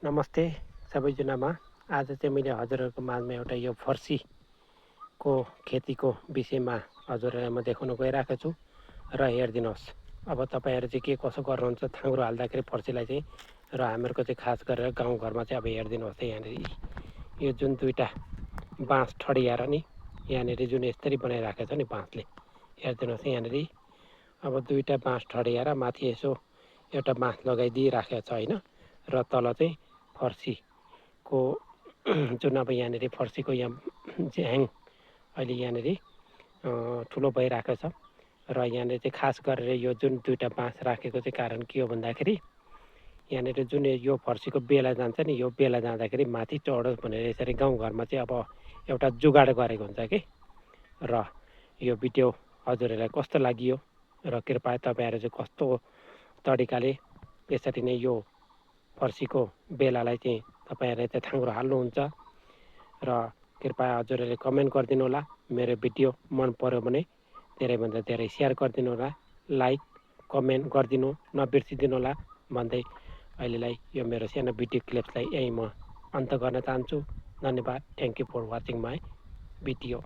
नमस्ते सबैजनामा। आज चाहिँ मैले हजुरहरूको माझमा एउटा यो फर्सीको खेतीको विषयमा हजुरहरूलाई म देखाउन गइरहेको छु र हेरिदिनुहोस्। अब तपाईँहरू चाहिँ के कसो गर्नुहुन्छ थाङ्ग्रो हाल्दाखेरि फर्सीलाई चाहिँ, र हामीहरूको चाहिँ खास गरेर गाउँघरमा चाहिँ अब हेरिदिनुहोस् है। यहाँनिर यो जुन दुईवटा बाँस ठडियाएर नि यहाँनिर जुन यसरी बनाइराखेको छ नि बाँसले, हेरिदिनुहोस् है। यहाँनिर अब दुईवटा बाँस ठडियाएर माथि यसो एउटा बाँस लगाइदिइराखेको छ होइन, र तल चाहिँ फर्सीको जुन अब यहाँनिर फर्सीको यहाँ झ्याङ अहिले यहाँनिर ठुलो भइरहेको छ। र यहाँनिर चाहिँ खास गरेर यो जुन दुईवटा बाँस राखेको चाहिँ कारण के हो भन्दाखेरि यहाँनिर जुन यो फर्सीको बेला जान्छ नि, यो बेला जाँदाखेरि माथि चढोस् भनेर यसरी गाउँघरमा चाहिँ अब एउटा जुगाड गरेको हुन्छ कि। र यो भिडियो हजुरहरूलाई कस्तो लाग्यो र कृपया तपाईँहरू चाहिँ कस्तो तरिकाले यसरी नै यो फर्सीको बेलालाई चाहिँ तपाईँहरूले चाहिँ थाङ्ग्रो हाल्नुहुन्छ, र कृपया हजुरहरूले कमेन्ट गरिदिनु होला। मेरो भिडियो मन पर्यो भने धेरैभन्दा धेरै सेयर गरिदिनु होला, लाइक कमेन्ट गरिदिनु नबिर्सिदिनु होला भन्दै अहिलेलाई यो मेरो सानो भिडियो क्लिप्सलाई यहीँ म अन्त गर्न चाहन्छु। धन्यवाद। Thank you for watching my video.